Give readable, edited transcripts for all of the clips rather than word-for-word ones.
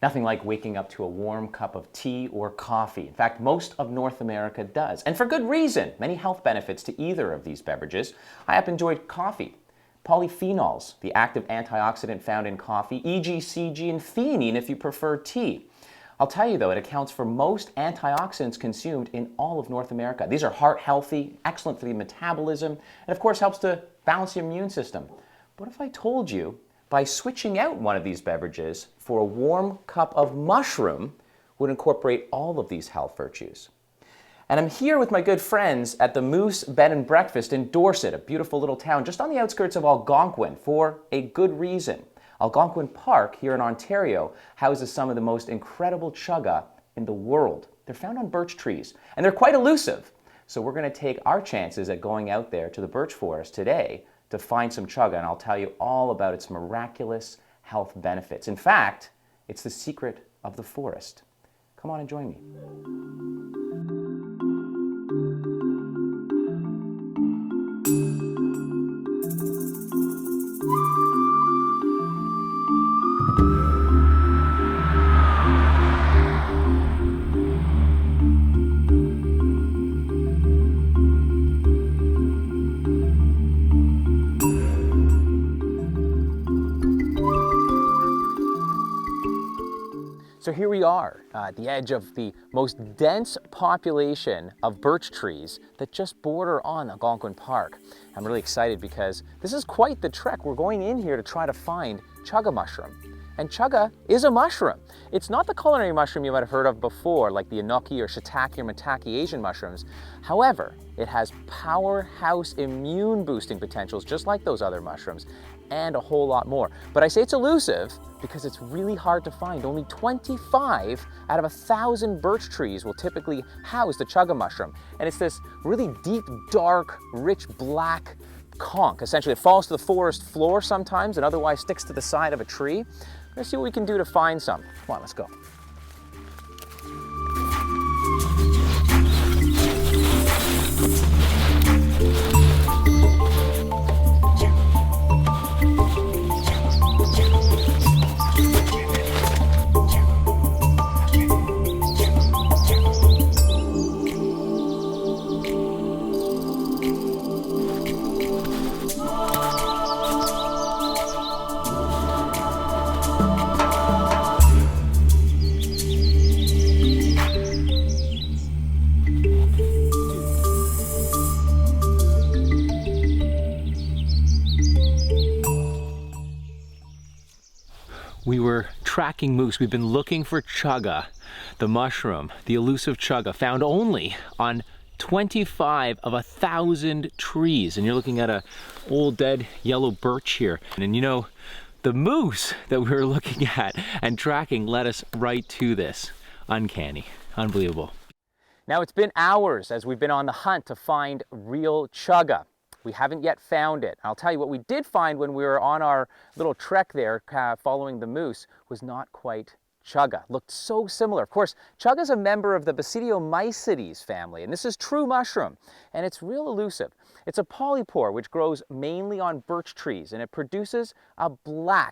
Nothing like waking up to a warm cup of tea or coffee. In fact, most of North America does. And for good reason. Many health benefits to either of these beverages. I have enjoyed coffee. Polyphenols, the active antioxidant found in coffee, e.g. CG and theanine if you prefer tea. I'll tell you though, it accounts for most antioxidants consumed in all of North America. These are heart healthy, excellent for the metabolism, and of course helps to balance the immune system. What if I told you by switching out one of these beverages for a warm cup of mushroom would incorporate all of these health virtues? And I'm here with my good friends at the Moose Bed and Breakfast in Dorset, a beautiful little town just on the outskirts of Algonquin, for a good reason. Algonquin Park here in Ontario houses some of the most incredible chaga in the world. They're found on birch trees, and they're quite elusive. So we're going to take our chances at going out there to the birch forest today to find some chaga, and I'll tell you all about its miraculous health benefits. In fact, it's the secret of the forest. Come on and join me. So here we are at the edge of the most dense population of birch trees that just border on Algonquin Park. I'm really excited because this is quite the trek. We're going in here to try to find chaga mushroom. And chaga is a mushroom. It's not the culinary mushroom you might have heard of before, like the enoki or shiitake or maitake Asian mushrooms. However, it has powerhouse immune boosting potentials just like those other mushrooms, and a whole lot more. But I say it's elusive because it's really hard to find. Only 25 out of 1,000 birch trees will typically house the chaga mushroom. And it's this really deep, dark, rich black conch. Essentially, it falls to the forest floor sometimes and otherwise sticks to the side of a tree. Let's see what we can do to find some. Come on, let's go. We were tracking moose. We've been looking for chaga, the mushroom, the elusive chaga, found only on 25 of 1,000 trees. And you're looking at a old dead yellow birch here. And you know, the moose that we were looking at and tracking led us right to this. Uncanny, unbelievable. Now it's been hours as we've been on the hunt to find real chaga. We haven't yet found it. I'll tell you what we did find when we were on our little trek there following the moose was not quite chaga. Looked so similar. Of course, chaga is a member of the Basidiomycetes family, and this is true mushroom, and it's real elusive. It's a polypore which grows mainly on birch trees, and it produces a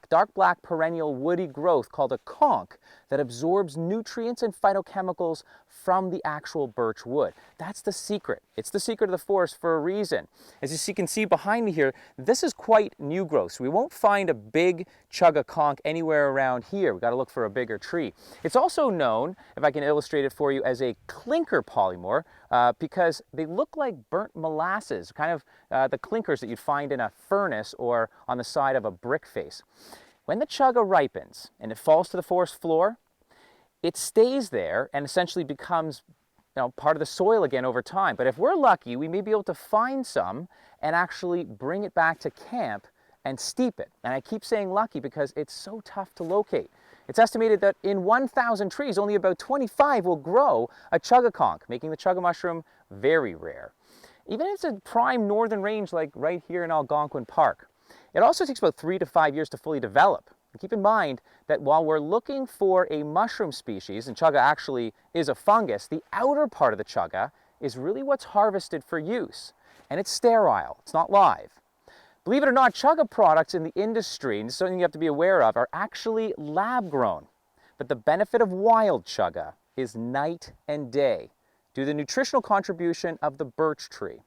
dark black perennial woody growth called a conch that absorbs nutrients and phytochemicals from the actual birch wood. That's the secret. It's the secret of the forest for a reason. As you can see behind me here, this is quite new growth. So we won't find a big chaga conch anywhere around here. We've got to look for a bigger tree. It's also known, if I can illustrate it for you, as a clinker polymorph because they look like burnt molasses, kind of the clinkers that you'd find in a furnace or on the side of a brick face. When the chaga ripens and it falls to the forest floor, it stays there and essentially becomes part of the soil again over time. But if we're lucky, we may be able to find some and actually bring it back to camp and steep it. And I keep saying lucky because it's so tough to locate. It's estimated that in 1,000 trees, only about 25 will grow a chaga conch, making the chaga mushroom very rare. Even if it's a prime northern range like right here in Algonquin Park. It also takes about 3 to 5 years to fully develop. And keep in mind that while we're looking for a mushroom species, and chaga actually is a fungus, the outer part of the chaga is really what's harvested for use. And it's sterile, it's not live. Believe it or not, chaga products in the industry, and this is something you have to be aware of, are actually lab grown. But the benefit of wild chaga is night and day due to the nutritional contribution of the birch tree.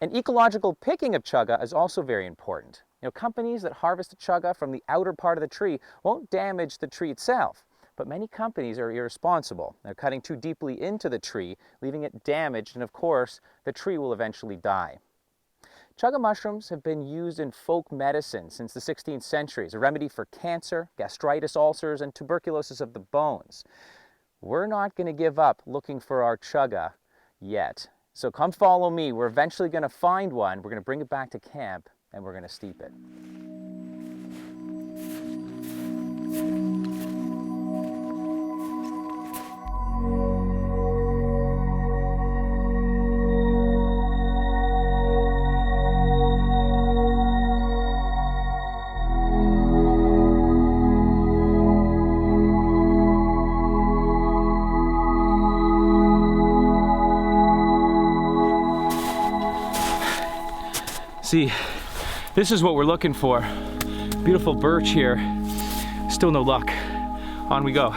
And ecological picking of chaga is also very important. Companies that harvest chaga from the outer part of the tree won't damage the tree itself, but many companies are irresponsible. They're cutting too deeply into the tree, leaving it damaged, and of course, the tree will eventually die. Chaga mushrooms have been used in folk medicine since the 16th century as a remedy for cancer, gastritis, ulcers, and tuberculosis of the bones. We're not going to give up looking for our chaga yet. So come follow me. We're eventually going to find one. We're going to bring it back to camp and we're going to steep it. See, this is what we're looking for. Beautiful birch here. Still no luck. On we go.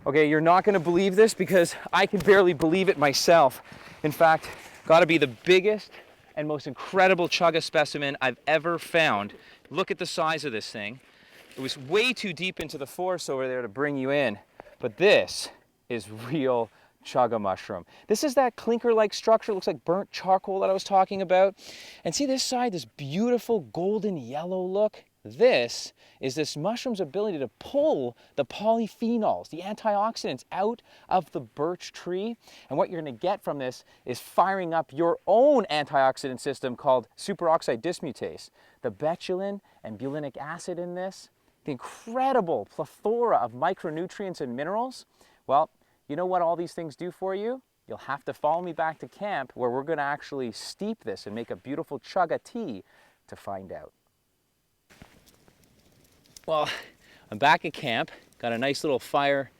Okay, you're not going to believe this because I can barely believe it myself. In fact, got to be the biggest and most incredible chaga specimen I've ever found. Look at the size of this thing. It was way too deep into the forest over there to bring you in, but this is real chaga mushroom. This is that clinker-like structure. It looks like burnt charcoal that I was talking about. And see this side, this beautiful golden yellow look? This is this mushroom's ability to pull the polyphenols, the antioxidants, out of the birch tree. And what you're going to get from this is firing up your own antioxidant system called superoxide dismutase. The betulin and bulinic acid in this, the incredible plethora of micronutrients and minerals. Well, you know what all these things do for you? You'll have to follow me back to camp where we're going to actually steep this and make a beautiful chaga tea to find out. Well, I'm back at camp, got a nice little fire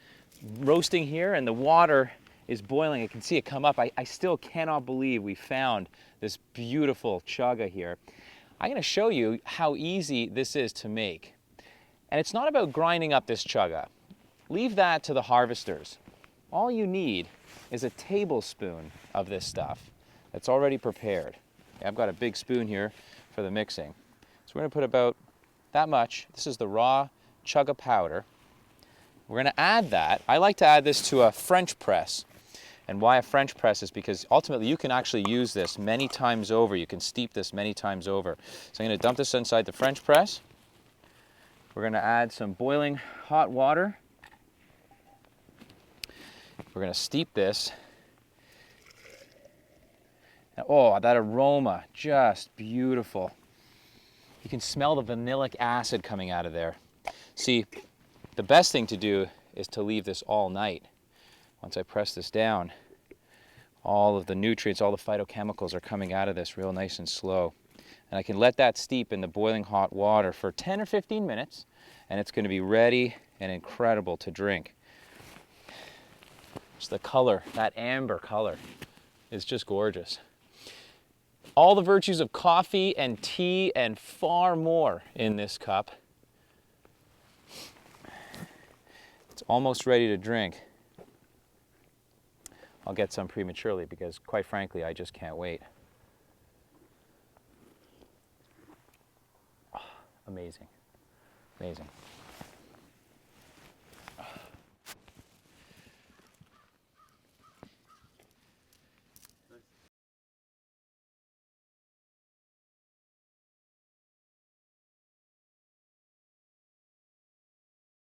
roasting here and the water is boiling. I can see it come up. I still cannot believe we found this beautiful chaga here. I'm going to show you how easy this is to make. And it's not about grinding up this chaga. Leave that to the harvesters. All you need is a tablespoon of this stuff that's already prepared. I've got a big spoon here for the mixing. So we're going to put about that much. This is the raw chaga powder. We're going to add that. I like to add this to a French press. And why a French press is because ultimately you can actually use this many times over. You can steep this many times over. So I'm going to dump this inside the French press. We're going to add some boiling hot water. We're going to steep this. Oh, that aroma, just beautiful. You can smell the vanillic acid coming out of there. See, the best thing to do is to leave this all night. Once I press this down, all of the nutrients, all the phytochemicals are coming out of this real nice and slow. And I can let that steep in the boiling hot water for 10 or 15 minutes, and it's going to be ready and incredible to drink. Just the color, that amber color, is just gorgeous. All the virtues of coffee and tea and far more in this cup. It's almost ready to drink. I'll get some prematurely because, quite frankly, I just can't wait. Oh, amazing, amazing.